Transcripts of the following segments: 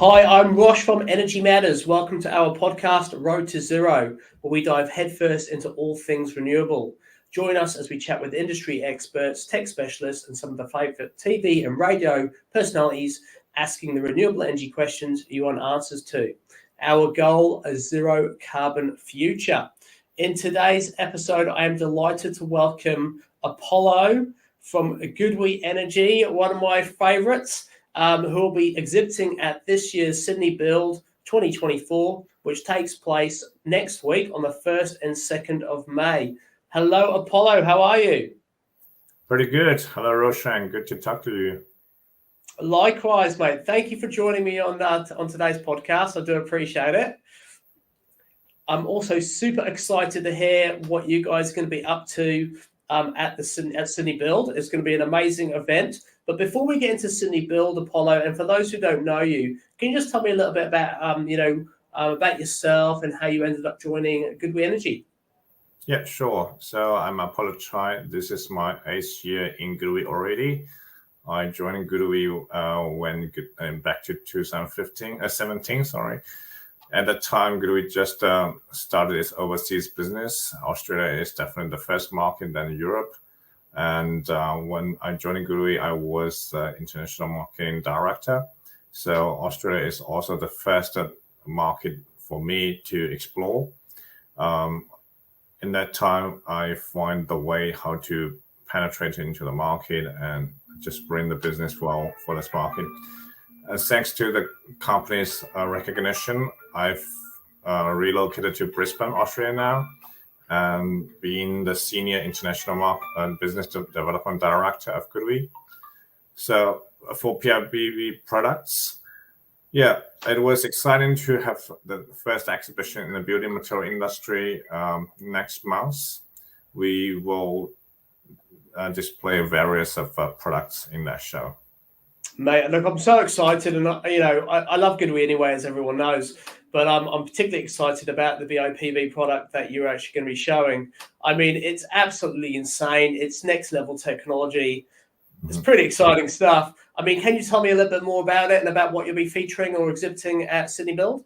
Hi, I'm Rosh from Energy Matters. Welcome to our podcast, Road to Zero, where we dive headfirst into all things renewable. Join us as we chat with industry experts, tech specialists, and some of the favourite TV and radio personalities asking the renewable energy questions you want answers to. Our goal, a zero carbon future. In today's episode, I am delighted to welcome Apollo from Goodwe Energy, one of my favourites. Who will be exhibiting at this year's Sydney Build 2024, which takes place next week on the 1st and 2nd of May. Hello, Apollo. How are you? Pretty good. Hello, Roshan. Good to talk to you. Likewise, mate. Thank you for joining me on today's podcast. I do appreciate it. I'm also super excited to hear what you guys are going to be up to at Sydney Build. It's going to be an amazing event. But before we get into Sydney Build, Apollo, and for those who don't know you, can you just tell me a little bit about about yourself and how you ended up joining Goodwe Energy? Yeah, sure. So I'm Apollo Chai. This is my 8th year in Goodwe already. I joined Goodwe when back to 2017. Sorry. At that time, Goodwe just started its overseas business. Australia is definitely the first market, then Europe. And when I joined Goodwe, I was international marketing director. So Australia is also the first market for me to explore. In that time, I find the way how to penetrate into the market and just bring the business well for this market. Thanks to the company's recognition, I've relocated to Brisbane, Australia now. Being the senior international business development director of Goodwe. So for PRBV products, yeah, it was exciting to have the first exhibition in the building material industry next month. We will display various of products in that show. Mate, look, I'm so excited, and I love Goodwe anyway, as everyone knows. But I'm particularly excited about the BOPV product that you're actually going to be showing. I mean, it's absolutely insane. It's next level technology. It's pretty exciting stuff. I mean, can you tell me a little bit more about it and about what you'll be featuring or exhibiting at Sydney Build?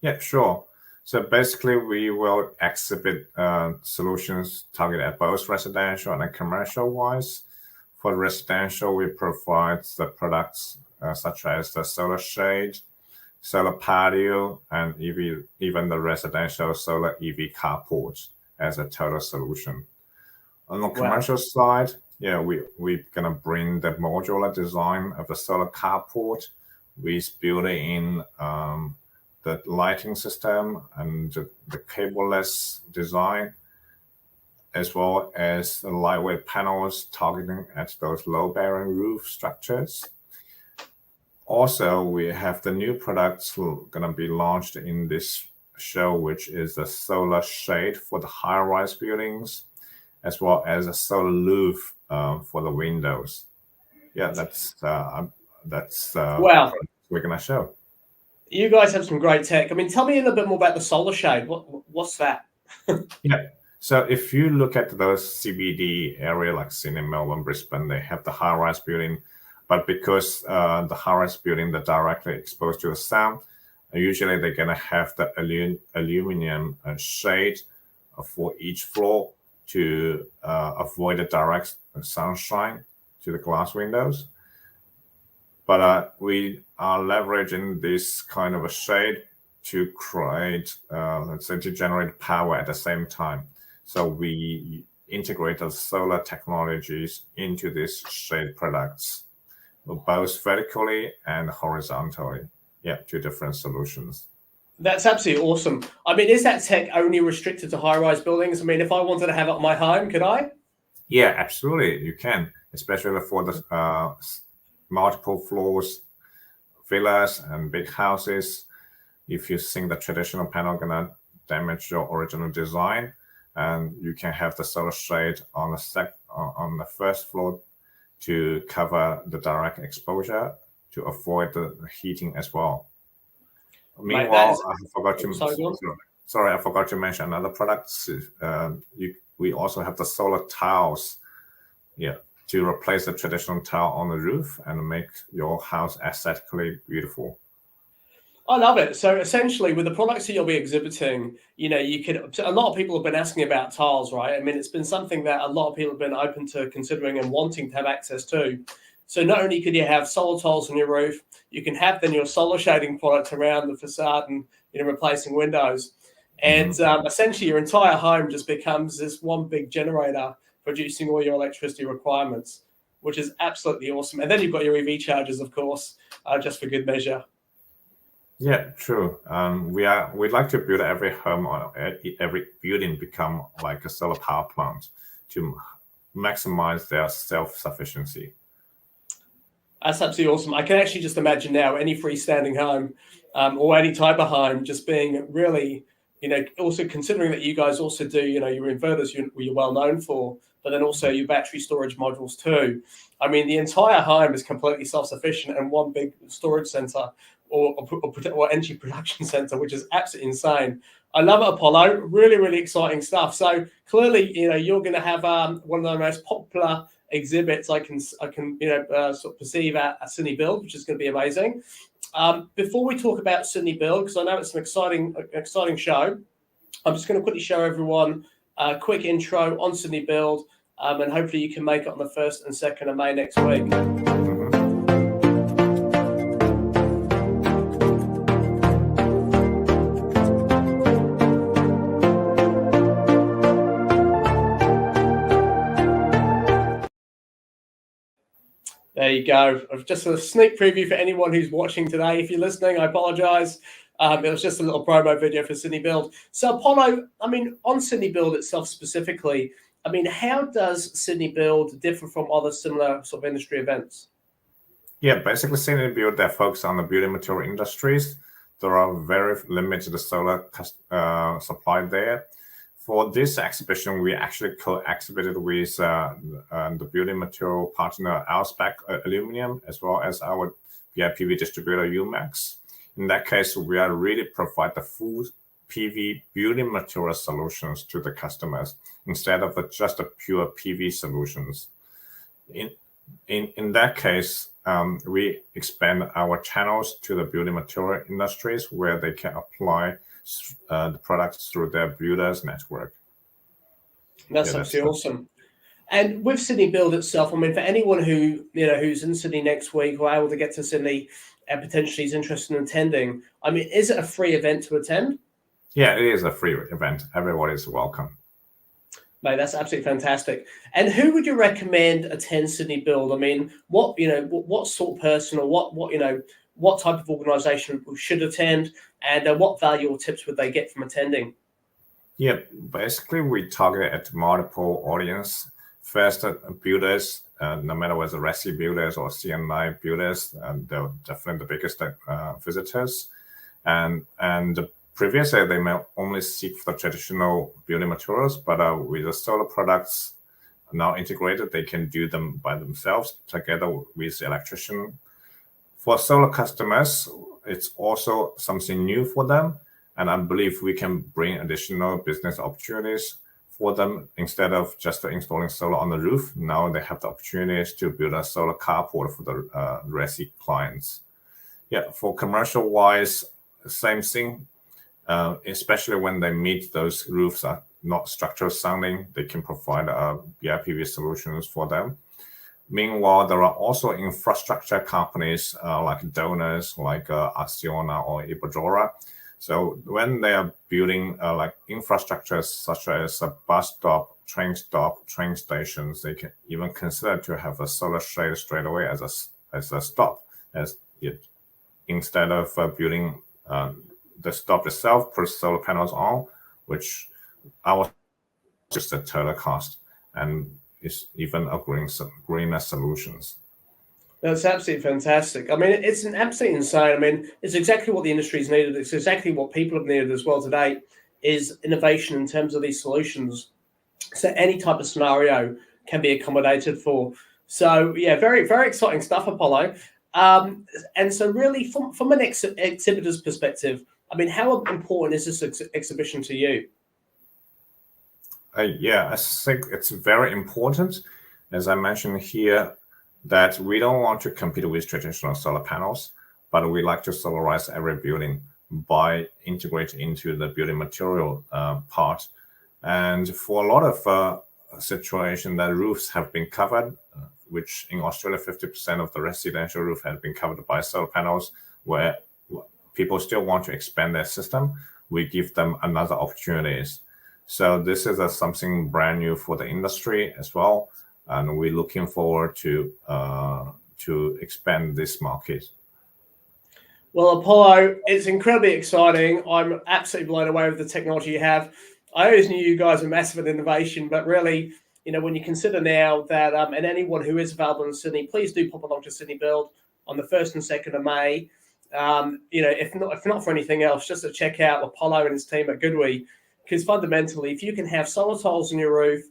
Yeah, sure. So basically, we will exhibit solutions targeted at both residential and commercial wise. For residential, we provide the products such as the solar shade, solar patio, and even the residential solar EV carport as a total solution. On the commercial side, yeah, we're gonna bring the modular design of the solar carport. We build in the lighting system and the cableless design, as well as the lightweight panels targeting at those low-bearing roof structures. Also, we have the new products going to be launched in this show, which is the solar shade for the high-rise buildings, as well as a solar roof for the windows. Yeah, that's wow. We're going to show. You guys have some great tech. I mean, tell me a little bit more about the solar shade. What's that? Yeah. So if you look at those CBD area like Sydney, Melbourne, Brisbane, they have the high-rise building. But because the high-rise building, they're directly exposed to the sun, usually they're going to have the aluminum shade for each floor to avoid the direct sunshine to the glass windows. But we are leveraging this kind of a shade to create, to generate power at the same time. So we integrate the solar technologies into these shade products, both vertically and horizontally. Yeah, two different solutions. That's absolutely awesome. I mean, is that tech only restricted to high-rise buildings? I mean, if I wanted to have it at my home, could I? Yeah, absolutely. You can, especially for the multiple floors, villas and big houses. If you think the traditional panel gonna damage your original design, and you can have the solar shade on the first floor to cover the direct exposure to avoid the heating as well. Meanwhile, I forgot to mention another product. We also have the solar tiles, to replace the traditional tile on the roof and make your house aesthetically beautiful. I love it. So essentially, with the products that you'll be exhibiting, you could. A lot of people have been asking about tiles, right? I mean, it's been something that a lot of people have been open to considering and wanting to have access to. So not only could you have solar tiles on your roof, you can have then your solar shading product around the facade and replacing windows, and essentially your entire home just becomes this one big generator producing all your electricity requirements, which is absolutely awesome. And then you've got your EV chargers, of course, just for good measure. Yeah, true. We'd like to build every home or every building become like a solar power plant to maximize their self-sufficiency. That's absolutely awesome. I can actually just imagine now any freestanding home or any type of home just being really, also considering that you guys also do, your inverters you're well known for, but then also your battery storage modules too. I mean, the entire home is completely self-sufficient and one big storage center or energy production center, which is absolutely insane. I love it, Apollo. Really, really exciting stuff. So clearly, you're going to have one of the most popular exhibits I can sort of perceive at Sydney Build, which is going to be amazing. Before we talk about Sydney Build, because I know it's an exciting show, I'm just going to quickly show everyone a quick intro on Sydney Build, and hopefully you can make it on the 1st and 2nd of May next week. There you go. Just a sneak preview for anyone who's watching today. If you're listening, I apologize. It was just a little promo video for Sydney Build. So Apollo, I mean, on Sydney Build itself specifically, I mean, how does Sydney Build differ from other similar sort of industry events? Yeah, basically Sydney Build, they focus on the building material industries. There are very limited solar supply there. For this exhibition, we actually co-exhibited with the building material partner Alspec Aluminium, as well as our BIPV distributor UMAX. In that case, we are really provide the full PV building material solutions to the customers instead of just a pure PV solutions. In that case, we expand our channels to the building material industries where they can apply the products through their builders network. That's absolutely awesome. And with Sydney Build itself, I mean, for anyone who who's in Sydney next week or able to get to Sydney and potentially is interested in attending, I mean, is it a free event to attend? Yeah, it is a free event. Everybody is welcome. Mate, that's absolutely fantastic. And who would you recommend attend Sydney Build? I mean, what sort of person or what type of organisation should attend, and what value or tips would they get from attending? Yeah, basically we target at multiple audience. First, builders, no matter whether resi builders or CNI builders, they're definitely the biggest visitors. And previously they may only seek for the traditional building materials, but with the solar products now integrated, they can do them by themselves together with the electrician. For solar customers, it's also something new for them. And I believe we can bring additional business opportunities for them. Instead of just installing solar on the roof, now they have the opportunities to build a solar carport for the resi clients. Yeah, for commercial wise, same thing. Especially when they meet those roofs are not structural sounding, they can provide BIPV solutions for them. Meanwhile, there are also infrastructure companies like donors like Acciona or Iberdrola. So when they are building like infrastructures such as a bus stop, train stations, they can even consider to have a solar shade straight away as a stop, instead of building the stop itself, put solar panels on, which our just a total cost and is even a greener solutions. That's absolutely fantastic. I mean, it's an absolutely insane. I mean, it's exactly what the industry's needed. It's exactly what people have needed as well today is innovation in terms of these solutions. So any type of scenario can be accommodated for. So yeah, very, very exciting stuff, Apollo. And so really from an exhibitor's perspective, I mean, how important is this exhibition to you? Yeah, I think it's very important, as I mentioned here, that we don't want to compete with traditional solar panels, but we like to solarize every building by integrating into the building material part. And for a lot of situation that roofs have been covered, which in Australia 50% of the residential roof has been covered by solar panels, where people still want to expand their system, we give them another opportunities. So this is something brand new for the industry as well, and we're looking forward to expand this market. Well, Apollo, it's incredibly exciting. I'm absolutely blown away with the technology you have. I always knew you guys were massive in innovation, but really, when you consider now that, and anyone who is available in Sydney, please do pop along to Sydney Build on the 1st and 2nd of May. If not for anything else, just to check out Apollo and his team at Goodwe, because fundamentally, if you can have solar tiles on your roof,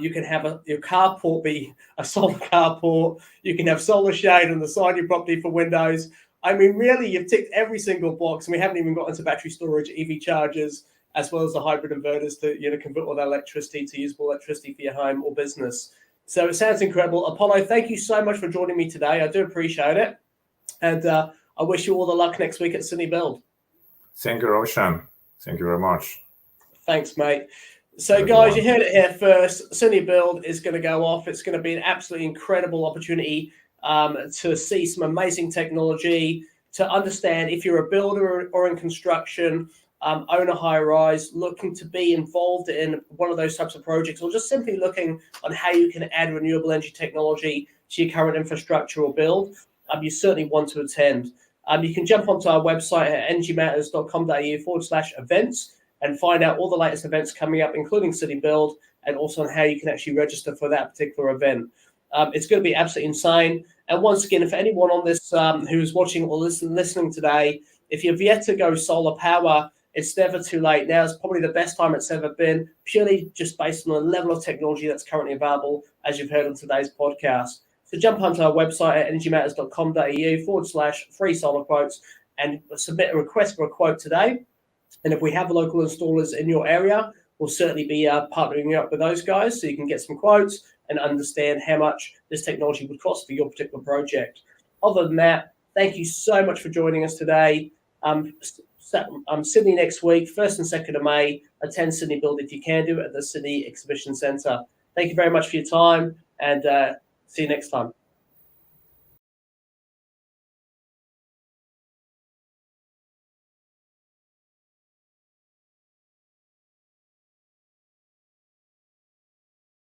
you can have your carport be a solar carport. You can have solar shade on the side of your property for windows. I mean, really, you've ticked every single box, and we haven't even got into battery storage, EV chargers, as well as the hybrid inverters to convert all that electricity to usable electricity for your home or business. So it sounds incredible. Apollo, thank you so much for joining me today. I do appreciate it. And I wish you all the luck next week at Sydney Build. Thank you, Roshan. Thank you very much. Thanks, mate. So, guys, you heard it here first. Sydney Build is going to go off. It's going to be an absolutely incredible opportunity to see some amazing technology, to understand if you're a builder or in construction, own a high-rise, looking to be involved in one of those types of projects, or just simply looking on how you can add renewable energy technology to your current infrastructure or build, you certainly want to attend. You can jump onto our website at energymatters.com.au/events and find out all the latest events coming up, including Sydney Build, and also on how you can actually register for that particular event. It's going to be absolutely insane. And once again, for anyone on this who's watching or listening today, if you've yet to go solar power, it's never too late. Now is probably the best time it's ever been, purely just based on the level of technology that's currently available, as you've heard on today's podcast. So jump onto our website at energymatters.com.au/free solar quotes and submit a request for a quote today. And if we have local installers in your area, we'll certainly be partnering up with those guys so you can get some quotes and understand how much this technology would cost for your particular project. Other than that, thank you so much for joining us today. Sydney next week, 1st and 2nd of May. Attend Sydney Build if you can do it at the Sydney Exhibition Centre. Thank you very much for your time, and see you next time.